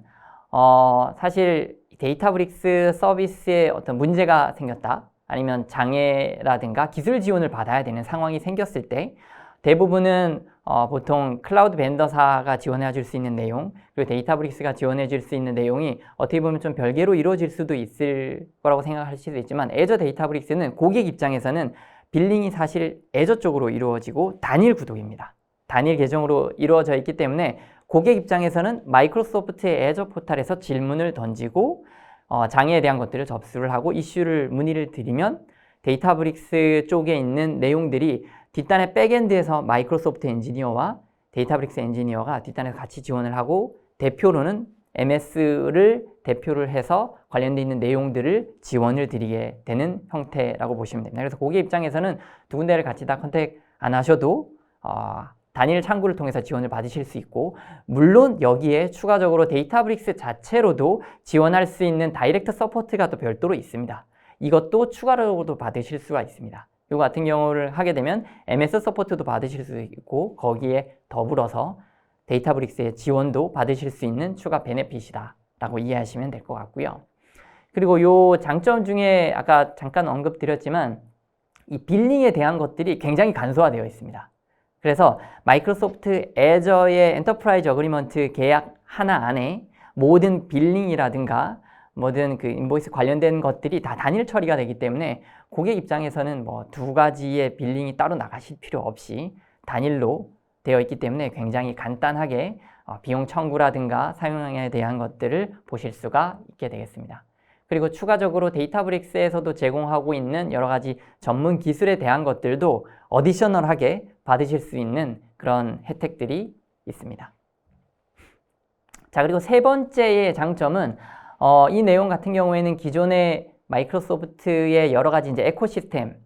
사실 데이터브릭스 서비스에 어떤 문제가 생겼다 아니면 장애라든가 기술 지원을 받아야 되는 상황이 생겼을 때 대부분은 보통 클라우드 벤더사가 지원해 줄 수 있는 내용 그리고 데이터브릭스가 지원해 줄 수 있는 내용이 어떻게 보면 좀 별개로 이루어질 수도 있을 거라고 생각할 수도 있지만 애저 데이터브릭스는 고객 입장에서는 빌링이 사실 애저 쪽으로 이루어지고 단일 구독입니다. 단일 계정으로 이루어져 있기 때문에 고객 입장에서는 마이크로소프트의 애저 포탈에서 질문을 던지고 장애에 대한 것들을 접수를 하고 이슈를 문의를 드리면 데이터브릭스 쪽에 있는 내용들이 뒷단의 백엔드에서 마이크로소프트 엔지니어와 데이터브릭스 엔지니어가 뒷단에서 같이 지원을 하고 대표로는 MS를 대표를 해서 관련되어 있는 내용들을 지원을 드리게 되는 형태라고 보시면 됩니다. 그래서 고객 입장에서는 두 군데를 같이 다 컨택 안 하셔도 단일 창구를 통해서 지원을 받으실 수 있고 물론 여기에 추가적으로 데이터브릭스 자체로도 지원할 수 있는 다이렉트 서포트가 또 별도로 있습니다. 이것도 추가로도 받으실 수가 있습니다. 이거 같은 경우를 하게 되면 MS 서포트도 받으실 수 있고 거기에 더불어서 데이터브릭스의 지원도 받으실 수 있는 추가 베네핏이다 라고 이해하시면 될 것 같고요. 그리고 이 장점 중에 아까 잠깐 언급드렸지만 이 빌링에 대한 것들이 굉장히 간소화되어 있습니다. 그래서 마이크로소프트 애저의 엔터프라이즈 어그리먼트 계약 하나 안에 모든 빌링이라든가 모든 그 인보이스 관련된 것들이 다 단일 처리가 되기 때문에 고객 입장에서는 뭐 두 가지의 빌링이 따로 나가실 필요 없이 단일로 되어 있기 때문에 굉장히 간단하게 비용 청구라든가 사용량에 대한 것들을 보실 수가 있게 되겠습니다. 그리고 추가적으로 데이터브릭스에서도 제공하고 있는 여러 가지 전문 기술에 대한 것들도 어디셔널하게 받으실 수 있는 그런 혜택들이 있습니다. 자, 그리고 세 번째의 장점은 이 내용 같은 경우에는 기존의 마이크로소프트의 여러 가지 이제 에코시스템,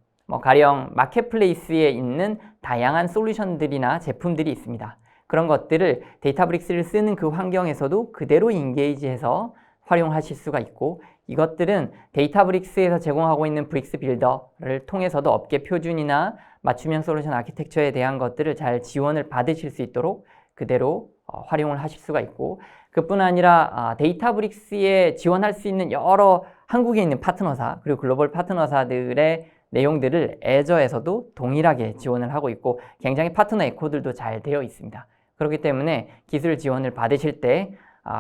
가령 마켓플레이스에 있는 다양한 솔루션들이나 제품들이 있습니다. 그런 것들을 데이터브릭스를 쓰는 그 환경에서도 그대로 인게이지해서 활용하실 수가 있고, 이것들은 데이터브릭스에서 제공하고 있는 브릭스 빌더를 통해서도 업계 표준이나 맞춤형 솔루션 아키텍처에 대한 것들을 잘 지원을 받으실 수 있도록 그대로 활용을 하실 수가 있고, 그뿐 아니라 데이터브릭스에 지원할 수 있는 여러 한국에 있는 파트너사 그리고 글로벌 파트너사들의 내용들을 애저에서도 동일하게 지원을 하고 있고 굉장히 파트너 에코들도 잘 되어 있습니다. 그렇기 때문에 기술 지원을 받으실 때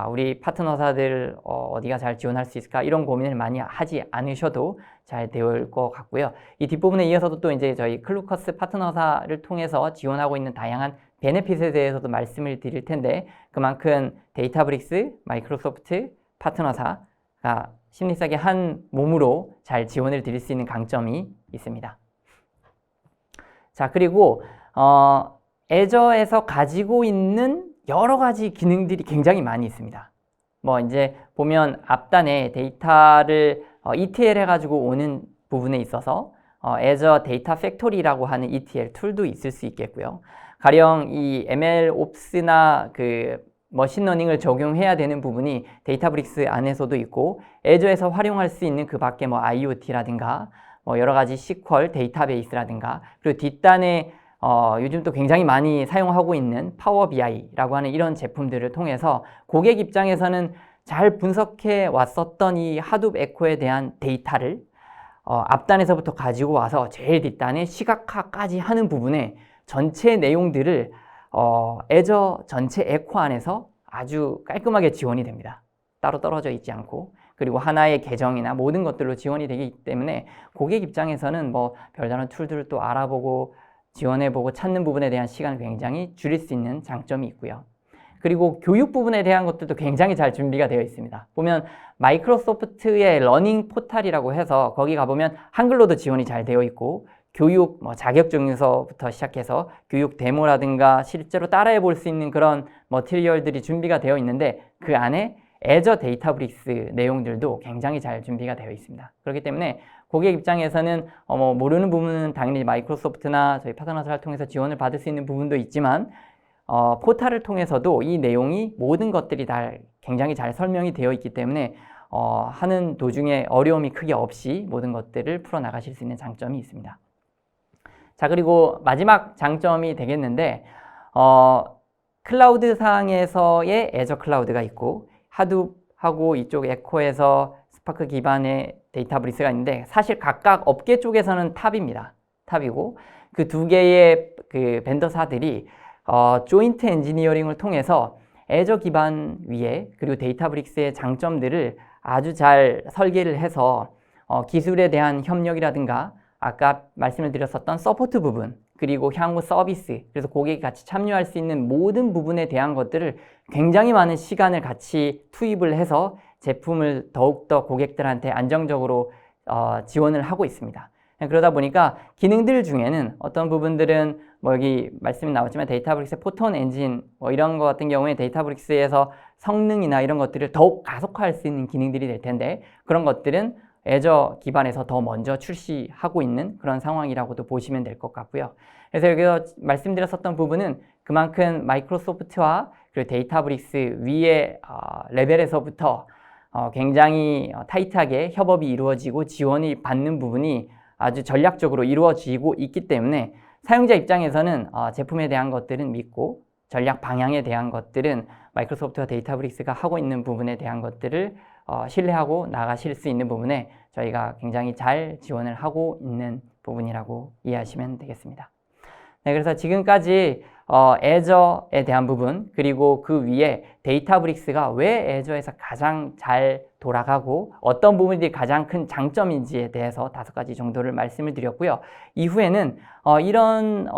우리 파트너사들 어디가 잘 지원할 수 있을까 이런 고민을 많이 하지 않으셔도 잘 되올 것 같고요. 이 뒷부분에 이어서도 또 이제 저희 클루커스 파트너사를 통해서 지원하고 있는 다양한 베네핏에 대해서도 말씀을 드릴 텐데, 그만큼 데이터브릭스, 마이크로소프트 파트너사가 심리싸게 한 몸으로 잘 지원을 드릴 수 있는 강점이 있습니다. 자, 그리고 애저에서 가지고 있는 여러 가지 기능들이 굉장히 많이 있습니다. 이제 보면 앞단에 데이터를 ETL 해가지고 오는 부분에 있어서 애저 데이터 팩토리라고 하는 ETL 툴도 있을 수 있겠고요. 가령 이 MLOps나 그 머신러닝을 적용해야 되는 부분이 데이터브릭스 안에서도 있고, 애저에서 활용할 수 있는 그 밖에 IoT라든가 여러 가지 SQL 데이터베이스라든가, 그리고 뒷단에 요즘 또 굉장히 많이 사용하고 있는 파워 BI라고 하는 이런 제품들을 통해서 고객 입장에서는 잘 분석해 왔었던 이 하둡 에코에 대한 데이터를 앞단에서부터 가지고 와서 제일 뒷단에 시각화까지 하는 부분에 전체 내용들을 애저 전체 에코 안에서 아주 깔끔하게 지원이 됩니다. 따로 떨어져 있지 않고, 그리고 하나의 계정이나 모든 것들로 지원이 되기 때문에 고객 입장에서는 별다른 툴들을 또 알아보고 지원해보고 찾는 부분에 대한 시간을 굉장히 줄일 수 있는 장점이 있고요. 그리고 교육 부분에 대한 것들도 굉장히 잘 준비가 되어 있습니다. 보면 마이크로소프트의 러닝 포탈이라고 해서 거기 가보면 한글로도 지원이 잘 되어 있고, 교육 자격증서부터 시작해서 교육 데모라든가 실제로 따라해 볼 수 있는 그런 머티리얼들이 준비가 되어 있는데, 그 안에 애저 데이터브릭스 내용들도 굉장히 잘 준비가 되어 있습니다. 그렇기 때문에 고객 입장에서는 모르는 부분은 당연히 마이크로소프트나 저희 파트너사를 통해서 지원을 받을 수 있는 부분도 있지만 포탈을 통해서도 이 내용이 모든 것들이 다 굉장히 잘 설명이 되어 있기 때문에 하는 도중에 어려움이 크게 없이 모든 것들을 풀어나가실 수 있는 장점이 있습니다. 자, 그리고 마지막 장점이 되겠는데, 클라우드 상에서의 애저 클라우드가 있고, 하둡하고 이쪽 에코에서 스파크 기반의 데이터브릭스가 있는데, 사실 각각 업계 쪽에서는 탑입니다. 탑이고, 그 두 개의 그 벤더사들이 조인트 엔지니어링을 통해서 애저 기반 위에 그리고 데이터브릭스의 장점들을 아주 잘 설계를 해서 기술에 대한 협력이라든가 아까 말씀을 드렸었던 서포트 부분, 그리고 향후 서비스, 그래서 고객이 같이 참여할 수 있는 모든 부분에 대한 것들을 굉장히 많은 시간을 같이 투입을 해서 제품을 더욱더 고객들한테 안정적으로 지원을 하고 있습니다. 그러다 보니까 기능들 중에는 어떤 부분들은 여기 말씀이 나왔지만 데이터브릭스 포톤 엔진 이런 거 같은 경우에 데이터브릭스에서 성능이나 이런 것들을 더욱 가속화할 수 있는 기능들이 될 텐데, 그런 것들은 애저 기반에서 더 먼저 출시하고 있는 그런 상황이라고도 보시면 될 것 같고요. 그래서 여기서 말씀드렸었던 부분은 그만큼 마이크로소프트와 그리고 데이터브릭스 위의 레벨에서부터 굉장히 타이트하게 협업이 이루어지고 지원이 받는 부분이 아주 전략적으로 이루어지고 있기 때문에 사용자 입장에서는 제품에 대한 것들은 믿고 전략 방향에 대한 것들은 마이크로소프트와 데이터브릭스가 하고 있는 부분에 대한 것들을 신뢰하고 나가실 수 있는 부분에 저희가 굉장히 잘 지원을 하고 있는 부분이라고 이해하시면 되겠습니다. 네, 그래서 지금까지 애저에 대한 부분, 그리고 그 위에 데이터브릭스가 왜 애저에서 가장 잘 돌아가고 어떤 부분들이 가장 큰 장점인지에 대해서 5가지 정도를 말씀을 드렸고요. 이후에는 이런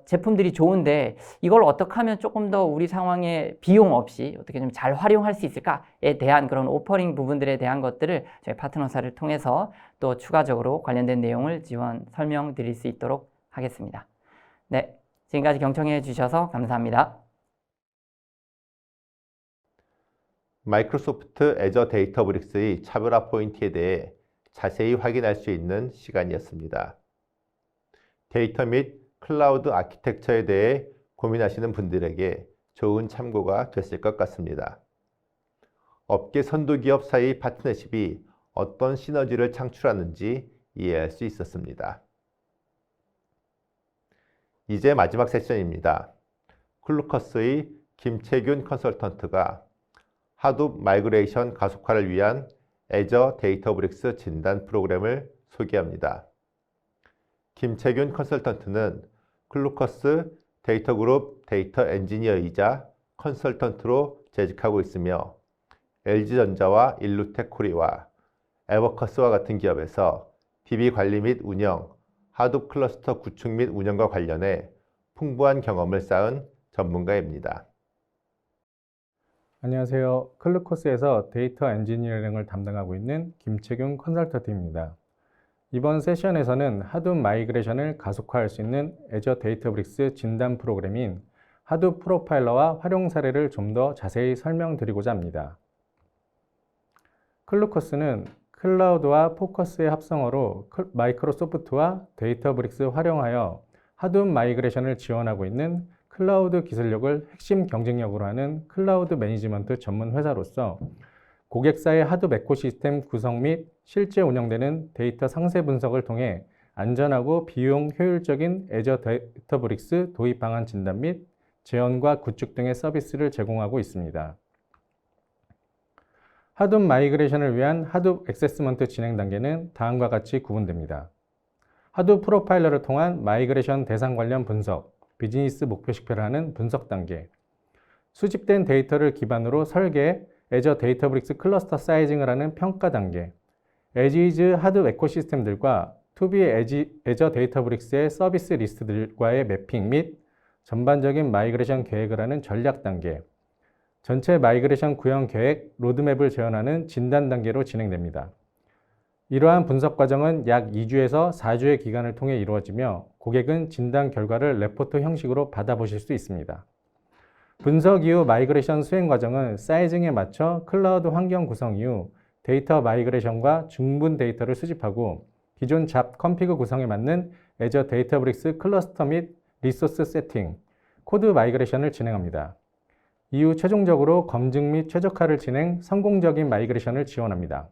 제품들이 좋은데 이걸 어떻게 하면 조금 더 우리 상황에 비용 없이 어떻게 좀 잘 활용할 수 있을까에 대한 그런 오퍼링 부분들에 대한 것들을 저희 파트너사를 통해서 또 추가적으로 관련된 내용을 설명드릴 수 있도록 하겠습니다. 네, 지금까지 경청해 주셔서 감사합니다. 마이크로소프트 애저 데이터브릭스의 차별화 포인트에 대해 자세히 확인할 수 있는 시간이었습니다. 데이터 및 클라우드 아키텍처에 대해 고민하시는 분들에게 좋은 참고가 됐을 것 같습니다. 업계 선도기업 사이 파트너십이 어떤 시너지를 창출하는지 이해할 수 있었습니다. 이제 마지막 세션입니다. 클루커스의 김채균 컨설턴트가 하둡 마이그레이션 가속화를 위한 애저 데이터브릭스 진단 프로그램을 소개합니다. 김채균 컨설턴트는 클루커스 데이터그룹 데이터 엔지니어이자 컨설턴트로 재직하고 있으며 LG전자와 일루텍 코리와 에버커스와 같은 기업에서 DB 관리 및 운영, 하둡 클러스터 구축 및 운영과 관련해 풍부한 경험을 쌓은 전문가입니다. 안녕하세요. 클루커스에서 데이터 엔지니어링을 담당하고 있는 김채균 컨설턴트입니다. 이번 세션에서는 하둡 마이그레이션을 가속화할 수 있는 애저 데이터브릭스 진단 프로그램인 하둡 프로파일러와 활용 사례를 좀 더 자세히 설명드리고자 합니다. 클루커스는 클라우드와 포커스의 합성어로 마이크로소프트와 데이터브릭스 활용하여 하둡 마이그레이션을 지원하고 있는 클라우드 기술력을 핵심 경쟁력으로 하는 클라우드 매니지먼트 전문 회사로서 고객사의 하둡 에코시스템 구성 및 실제 운영되는 데이터 상세 분석을 통해 안전하고 비용 효율적인 애저 데이터브릭스 도입 방안 진단 및 재현과 구축 등의 서비스를 제공하고 있습니다. 하둡 마이그레이션을 위한 하둡 액세스먼트 진행 단계는 다음과 같이 구분됩니다. 하둡 프로파일러를 통한 마이그레이션 대상 관련 분석, 비즈니스 목표식표를 하는 분석 단계, 수집된 데이터를 기반으로 설계, 애저 데이터브릭스 클러스터 사이징을 하는 평가 단계, 에지이즈 하둡 에코시스템들과 투비 애저 데이터브릭스의 서비스 리스트들과의 매핑 및 전반적인 마이그레이션 계획을 하는 전략 단계, 전체 마이그레이션 구현 계획, 로드맵을 재현하는 진단 단계로 진행됩니다. 이러한 분석 과정은 약 2주에서 4주의 기간을 통해 이루어지며 고객은 진단 결과를 레포트 형식으로 받아보실 수 있습니다. 분석 이후 마이그레이션 수행 과정은 사이징에 맞춰 클라우드 환경 구성 이후 데이터 마이그레이션과 중분 데이터를 수집하고 기존 잡 컴피그 구성에 맞는 애저 데이터브릭스 클러스터 및 리소스 세팅, 코드 마이그레이션을 진행합니다. 이후 최종적으로 검증 및 최적화를 진행, 성공적인 마이그레이션을 지원합니다.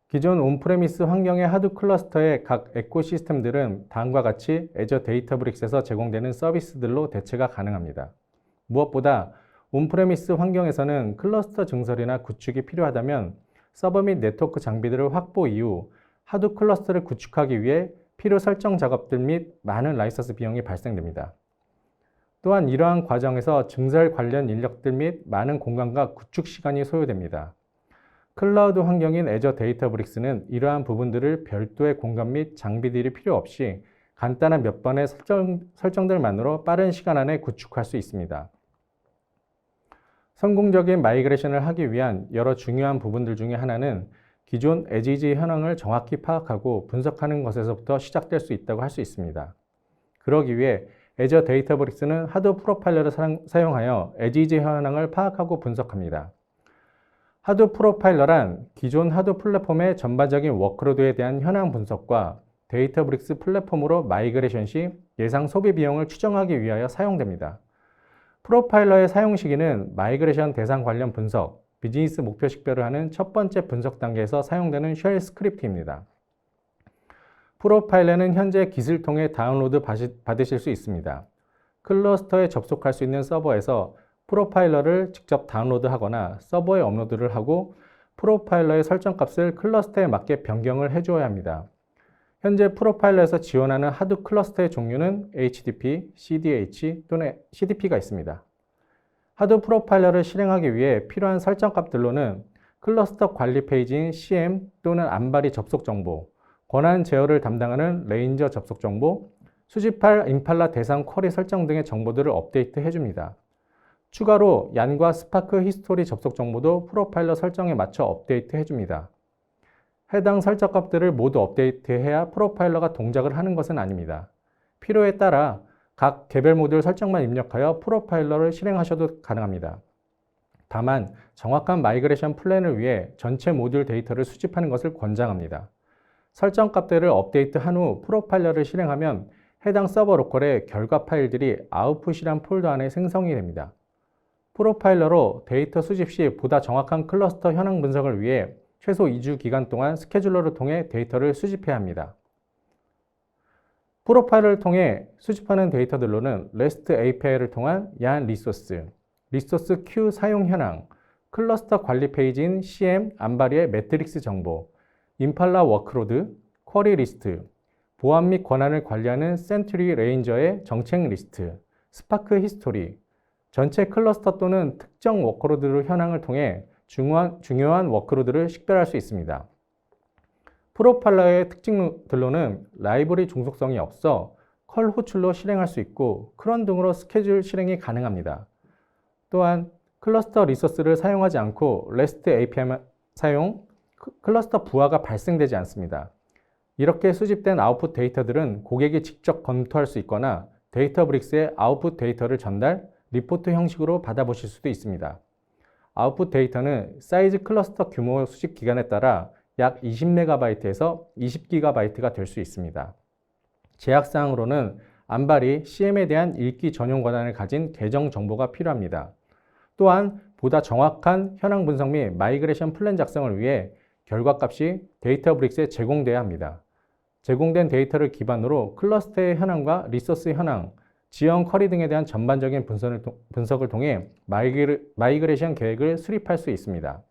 기존 온프레미스 환경의 하둡 클러스터의 각 에코시스템들은 다음과 같이 애저 데이터브릭스에서 제공되는 서비스들로 대체가 가능합니다. 무엇보다 온프레미스 환경에서는 클러스터 증설이나 구축이 필요하다면 서버 및 네트워크 장비들을 확보 이후 하둡 클러스터를 구축하기 위해 필요 설정 작업들 및 많은 라이선스 비용이 발생됩니다. 또한 이러한 과정에서 증설 관련 인력들 및 많은 공간과 구축 시간이 소요됩니다. 클라우드 환경인 애저 데이터브릭스는 이러한 부분들을 별도의 공간 및 장비들이 필요 없이 간단한 몇 번의 설정들만으로 빠른 시간 안에 구축할 수 있습니다. 성공적인 마이그레이션을 하기 위한 여러 중요한 부분들 중에 하나는 기존 에지지 현황을 정확히 파악하고 분석하는 것에서부터 시작될 수 있다고 할 수 있습니다. 그러기 위해 애저 데이터브릭스는 하둡 프로파일러를 사용하여 에지지 현황을 파악하고 분석합니다. 하둡 프로파일러란 기존 하둡 플랫폼의 전반적인 워크로드에 대한 현황 분석과 데이터브릭스 플랫폼으로 마이그레이션 시 예상 소비 비용을 추정하기 위하여 사용됩니다. 프로파일러의 사용 시기는 마이그레이션 대상 관련 분석, 비즈니스 목표 식별을 하는 첫 번째 분석 단계에서 사용되는 쉘 스크립트입니다. 프로파일러는 현재 깃을 통해 다운로드 받으실 수 있습니다. 클러스터에 접속할 수 있는 서버에서 프로파일러를 직접 다운로드하거나 서버에 업로드를 하고 프로파일러의 설정값을 클러스터에 맞게 변경을 해주어야 합니다. 현재 프로파일러에서 지원하는 하둡 클러스터의 종류는 HDP, CDH 또는 CDP가 있습니다. 하둡 프로파일러를 실행하기 위해 필요한 설정 값들로는 클러스터 관리 페이지인 CM 또는 안발이 접속 정보, 권한 제어를 담당하는 레인저 접속 정보, 수집할 임팔라 대상 쿼리 설정 등의 정보들을 업데이트 해줍니다. 추가로 얀과 스파크 히스토리 접속 정보도 프로파일러 설정에 맞춰 업데이트 해줍니다. 해당 설정 값들을 모두 업데이트해야 프로파일러가 동작을 하는 것은 아닙니다. 필요에 따라 각 개별 모듈 설정만 입력하여 프로파일러를 실행하셔도 가능합니다. 다만 정확한 마이그레이션 플랜을 위해 전체 모듈 데이터를 수집하는 것을 권장합니다. 설정 값들을 업데이트한 후 프로파일러를 실행하면 해당 서버 로컬의 결과 파일들이 아웃풋이란 폴더 안에 생성이 됩니다. 프로파일러로 데이터 수집 시 보다 정확한 클러스터 현황 분석을 위해 최소 2주 기간 동안 스케줄러를 통해 데이터를 수집해야 합니다. 프로파일러를 통해 수집하는 데이터들로는 REST API를 통한 얀 리소스, 리소스 큐 사용 현황, 클러스터 관리 페이지인 CM 안바리의 매트릭스 정보, 임팔라 워크로드, 쿼리 리스트, 보안 및 권한을 관리하는 센트리 레인저의 정책 리스트, 스파크 히스토리, 전체 클러스터 또는 특정 워크로드 현황을 통해 중요한 워크로드를 식별할 수 있습니다. 프로파일러의 특징들로는 라이브러리 중속성이 없어 컬 호출로 실행할 수 있고 크런 등으로 스케줄 실행이 가능합니다. 또한 클러스터 리소스를 사용하지 않고 REST API만 사용, 클러스터 부하가 발생되지 않습니다. 이렇게 수집된 아웃풋 데이터들은 고객이 직접 검토할 수 있거나 데이터브릭스에 아웃풋 데이터를 전달, 리포트 형식으로 받아보실 수도 있습니다. 아웃풋 데이터는 사이즈 클러스터 규모 수집 기간에 따라 약 20MB에서 20GB가 될 수 있습니다. 제약사항으로는 안발이 CM에 대한 읽기 전용 권한을 가진 계정 정보가 필요합니다. 또한 보다 정확한 현황 분석 및 마이그레이션 플랜 작성을 위해 결과값이 데이터브릭스에 제공돼야 합니다. 제공된 데이터를 기반으로 클러스터의 현황과 리소스 현황, 지연 쿼리 등에 대한 전반적인 분석을 통해 마이그레이션 계획을 수립할 수 있습니다.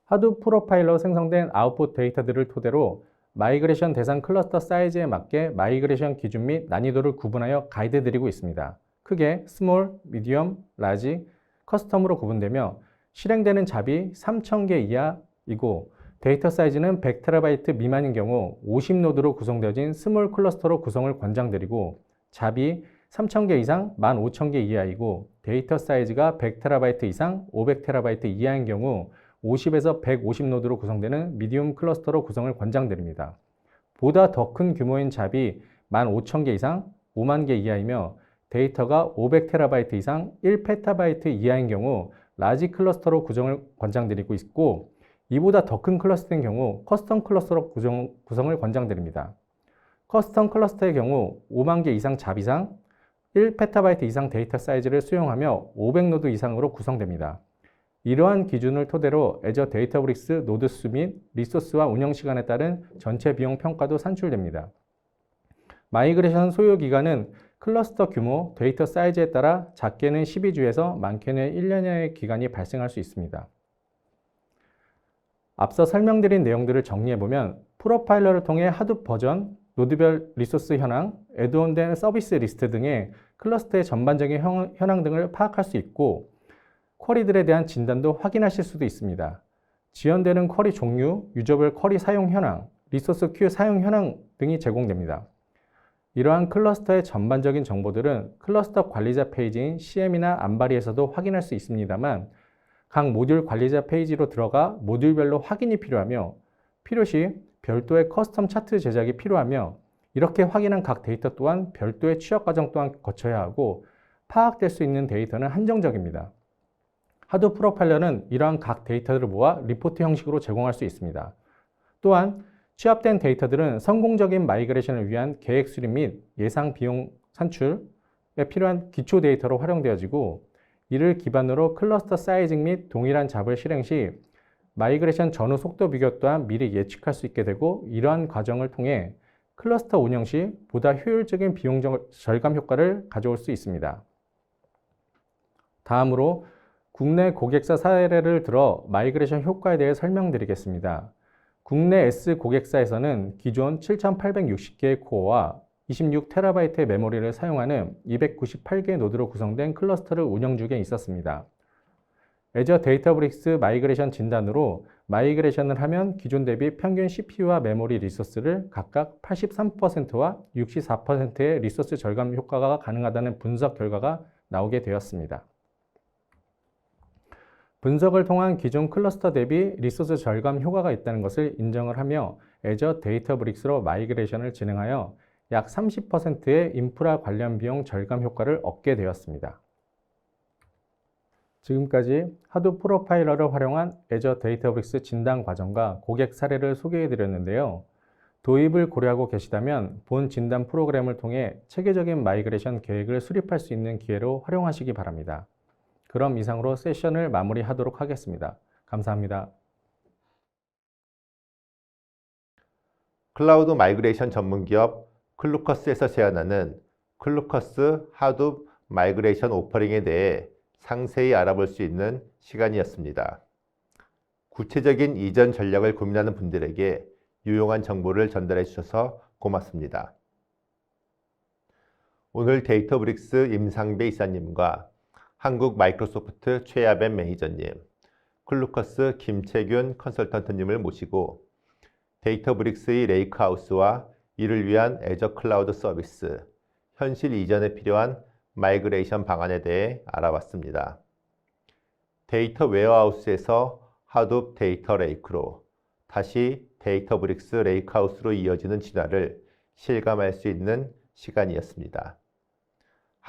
하둡 프로파일러 생성된 아웃풋 데이터들을 토대로 마이그레이션 대상 클러스터 사이즈에 맞게 마이그레이션 기준 및 난이도를 구분하여 가이드 드리고 있습니다. 크게 스몰, 미디엄, 라지, 커스텀으로 구분되며 실행되는 잡이 3000개 이하이고 데이터 사이즈는 100TB 미만인 경우 50노드로 구성되어진 스몰 클러스터로 구성을 권장드리고 잡이 3000개 이상 15000개 이하이고 데이터 사이즈가 100TB 이상 500TB 이하인 경우 50에서 150노드로 구성되는 미디움 클러스터로 구성을 권장드립니다. 보다 더 큰 규모인 잡이 15000개 이상 5만개 이하이며 데이터가 500TB 이상 1PB 이하인 경우 라지 클러스터로 구성을 권장드리고 있고 이보다 더 큰 클러스터인 경우 커스텀 클러스터로 구성을 권장드립니다. 커스텀 클러스터의 경우 5만 개 이상 잡 이상 1PB 이상 데이터 사이즈를 수용하며 500노드 이상으로 구성됩니다. 이러한 기준을 토대로 애저 데이터브릭스 노드 수 및 리소스와 운영 시간에 따른 전체 비용 평가도 산출됩니다. 마이그레이션 소요 기간은 클러스터 규모, 데이터 사이즈에 따라 작게는 12주에서 많게는 1년여의 기간이 발생할 수 있습니다. 앞서 설명드린 내용들을 정리해보면 프로파일러를 통해 하둡 버전, 노드별 리소스 현황, 애드온된 서비스 리스트 등의 클러스터의 전반적인 현황 등을 파악할 수 있고 쿼리들에 대한 진단도 확인하실 수도 있습니다. 지원되는 쿼리 종류, 유저별 쿼리 사용 현황, 리소스 큐 사용 현황 등이 제공됩니다. 이러한 클러스터의 전반적인 정보들은 클러스터 관리자 페이지인 CM이나 안바리에서도 확인할 수 있습니다만 각 모듈 관리자 페이지로 들어가 모듈별로 확인이 필요하며 필요시 별도의 커스텀 차트 제작이 필요하며 이렇게 확인한 각 데이터 또한 별도의 취합 과정 또한 거쳐야 하고 파악될 수 있는 데이터는 한정적입니다. 하둡 프로파일러는 이러한 각 데이터들을 모아 리포트 형식으로 제공할 수 있습니다. 또한 취합된 데이터들은 성공적인 마이그레이션을 위한 계획 수립 및 예상 비용 산출에 필요한 기초 데이터로 활용되어지고 이를 기반으로 클러스터 사이징 및 동일한 잡을 실행 시 마이그레이션 전후 속도 비교 또한 미리 예측할 수 있게 되고 이러한 과정을 통해 클러스터 운영 시 보다 효율적인 비용 절감 효과를 가져올 수 있습니다. 다음으로 국내 고객사 사례를 들어 마이그레이션 효과에 대해 설명드리겠습니다. 국내 S 고객사에서는 기존 7860개의 코어와 26TB의 메모리를 사용하는 298개의 노드로 구성된 클러스터를 운영 중에 있었습니다. 애저 데이터브릭스 마이그레이션 진단으로 마이그레이션을 하면 기존 대비 평균 CPU와 메모리 리소스를 각각 83%와 64%의 리소스 절감 효과가 가능하다는 분석 결과가 나오게 되었습니다. 분석을 통한 기존 클러스터 대비 리소스 절감 효과가 있다는 것을 인정을 하며 애저 데이터브릭스로 마이그레이션을 진행하여 약 30%의 인프라 관련 비용 절감 효과를 얻게 되었습니다. 지금까지 하둡 프로파일러를 활용한 애저 데이터브릭스 진단 과정과 고객 사례를 소개해 드렸는데요. 도입을 고려하고 계시다면 본 진단 프로그램을 통해 체계적인 마이그레이션 계획을 수립할 수 있는 기회로 활용하시기 바랍니다. 그럼 이상으로 세션을 마무리하도록 하겠습니다. 감사합니다. 클라우드 마이그레이션 전문기업 클루커스에서 제안하는 클루커스 하둡 마이그레이션 오퍼링에 대해 상세히 알아볼 수 있는 시간이었습니다. 구체적인 이전 전략을 고민하는 분들에게 유용한 정보를 전달해 주셔서 고맙습니다. 오늘 데이터브릭스 임상배 이사님과 한국 마이크로소프트 최야벤 매니저님, 클루커스 김채균 컨설턴트님을 모시고 데이터브릭스의 레이크하우스와 이를 위한 애저 클라우드 서비스, 현실 이전에 필요한 마이그레이션 방안에 대해 알아봤습니다. 데이터 웨어하우스에서 하둡 데이터 레이크로 다시 데이터브릭스 레이크하우스로 이어지는 진화를 실감할 수 있는 시간이었습니다.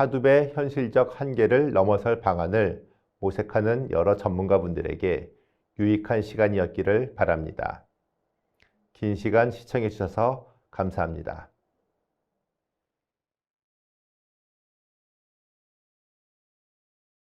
하둡의 현실적 한계를 넘어설 방안을 모색하는 여러 전문가분들에게 유익한 시간이었기를 바랍니다. 긴 시간 시청해 주셔서 감사합니다.